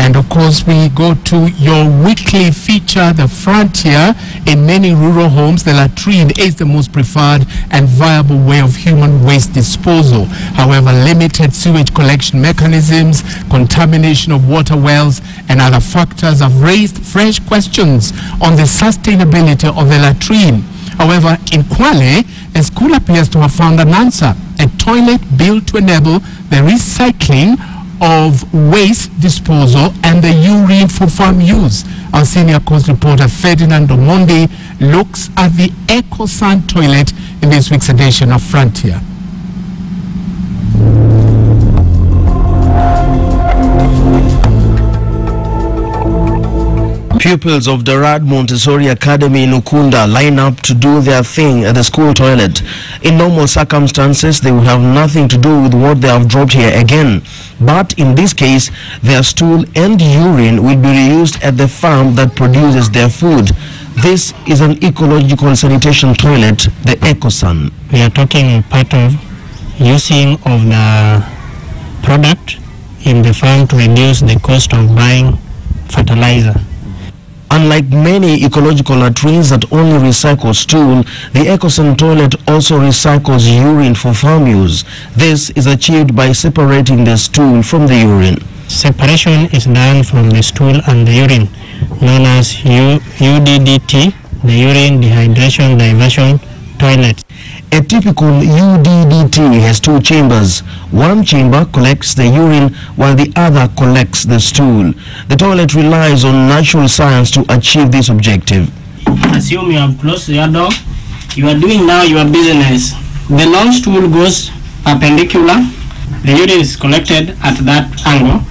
And of course, we go to your weekly feature, The Frontier. In many rural homes, the latrine is the most preferred and viable way of human waste disposal. However, limited sewage collection mechanisms, contamination of water wells, and other factors have raised fresh questions on the sustainability of the latrine. However, in Kwale, a school appears to have found an answer: a toilet built to enable the recycling of waste disposal and the urine for farm use. Our senior coast reporter Ferdinand Omondi looks at the Ecosan toilet in this week's edition of Frontier. Pupils of Darad Montessori Academy in Ukunda line up to do their thing at the school toilet. In normal circumstances, they would have nothing to do with what they have dropped here again. But in this case, their stool and urine will be reused at the farm that produces their food. This is an ecological sanitation toilet, the Ecosan. We are talking part of using of the product in the farm to reduce the cost of buying fertilizer. Unlike many ecological latrines that only recycle stool, the Ecosan toilet also recycles urine for farm use. This is achieved by separating the stool from the urine. Separation is done from the stool and the urine, known as UDDT, the urine dehydration diversion toilet. A typical UDDT has two chambers. One chamber collects the urine while the other collects the stool. The toilet relies on natural science to achieve this objective. Assume you have closed your door. You are doing now your business. The long stool goes perpendicular. The urine is collected at that angle,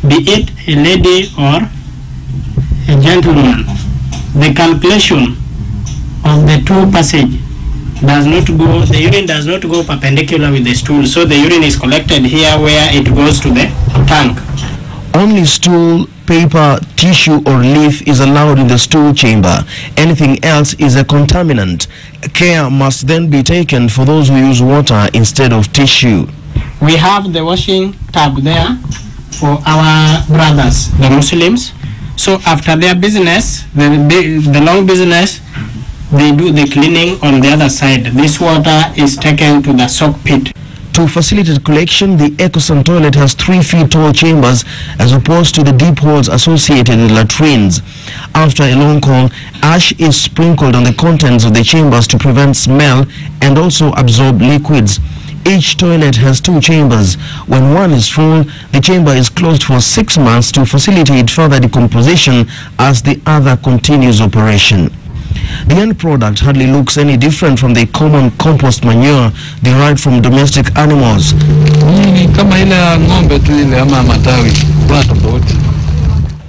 be it a lady or a gentleman. The calculation of the two passage does not go, the urine does not go perpendicular with the stool, so the urine is collected here where it goes to the tank. Only stool, paper, tissue or leaf is allowed in the stool chamber. Anything else is a contaminant. Care must then be taken for those who use water instead of tissue. We have the washing tub there for our brothers, the Muslims. So after their business, the long business, they do the cleaning on the other side. This water is taken to the soak pit. To facilitate collection, the Ecosan toilet has 3 feet tall chambers as opposed to the deep holes associated with latrines. After a long call, ash is sprinkled on the contents of the chambers to prevent smell and also absorb liquids. Each toilet has 2 chambers. When one is full, the chamber is closed for 6 months to facilitate further decomposition as the other continues operation. The end product hardly looks any different from the common compost manure derived from domestic animals.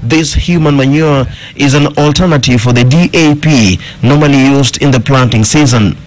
This human manure is an alternative for the DAP normally used in the planting season.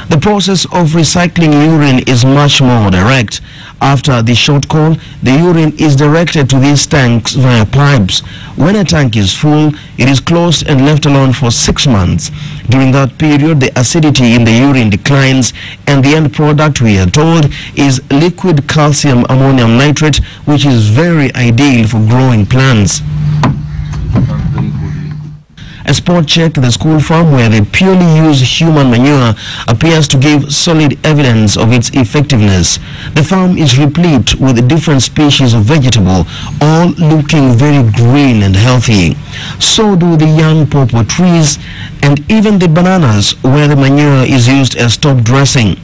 The process of recycling urine is much more direct. After the short call, the urine is directed to these tanks via pipes. When a tank is full, it is closed and left alone for 6 months. During that period, the acidity in the urine declines, and the end product, we are told, is liquid calcium ammonium nitrate, which is very ideal for growing plants. A spot check at the school farm where they purely use human manure appears to give solid evidence of its effectiveness. The farm is replete with different species of vegetable, all looking very green and healthy. So do the young pawpaw trees and even the bananas where the manure is used as top dressing.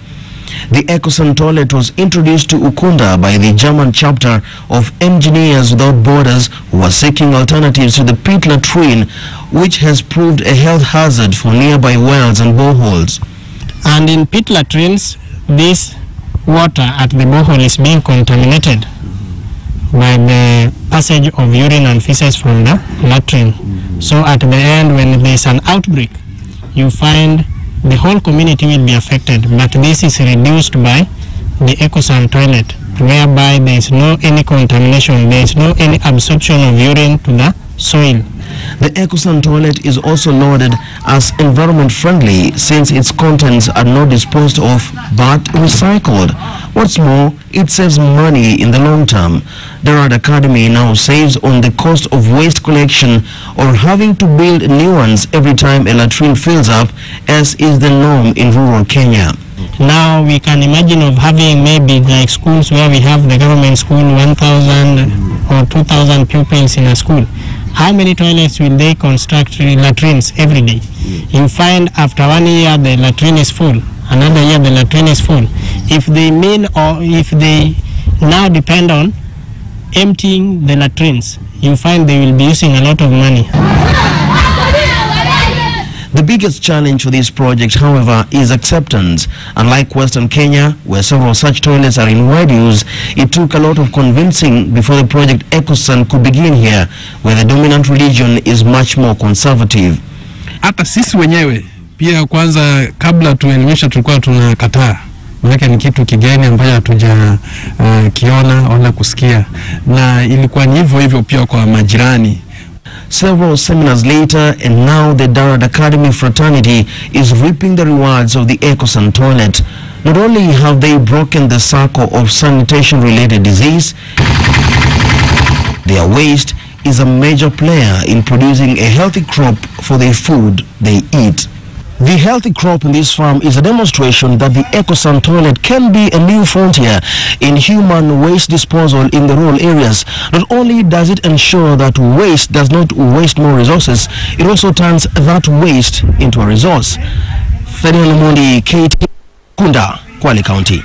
The Ecosan toilet was introduced to Ukunda by the German chapter of Engineers Without Borders, who are seeking alternatives to the pit latrine, which has proved a health hazard for nearby wells and boreholes. And in pit latrines, this water at the borehole is being contaminated by the passage of urine and feces from the latrine. So at the end, when there is an outbreak, you find the whole community will be affected, but this is reduced by the Ecosan toilet, whereby there is no any contamination, there is no any absorption of urine to the soil. The Ecosan toilet is also lauded as environment friendly since its contents are not disposed of but recycled. What's more, it saves money in the long term. The Rad Academy now saves on the cost of waste collection or having to build new ones every time a latrine fills up, as is the norm in rural Kenya. Now we can imagine of having maybe like schools where we have the government school 1,000 or 2,000 pupils in a school. How many toilets will they construct latrines every day? You find after 1 year the latrine is full, another year the latrine is full. If they now depend on emptying the latrines, you find they will be using a lot of money. The biggest challenge for this project, however, is acceptance. Unlike Western Kenya, where several such toilets are in wide use, it took a lot of convincing before the project Ecosan could begin here, where the dominant religion is much more conservative. Hata sisi wenyewe pia kwanza kabla tuelimisha tulikuwa tunakataa. Maana ni kitu kigeni ambacho hatuja kiona wala kusikia. Na ilikuwa ni hivyo pia kwa majirani. Several seminars later, and now the Rad Academy fraternity is reaping the rewards of the Ecosan toilet. Not only have they broken the circle of sanitation-related disease, their waste is a major player in producing a healthy crop for the food they eat. The healthy crop in this farm is a demonstration that the Ecosan toilet can be a new frontier in human waste disposal in the rural areas. Not only does it ensure that waste does not waste more resources, it also turns that waste into a resource. Ferdinand Omondi, KT, Kunda, Kwale County.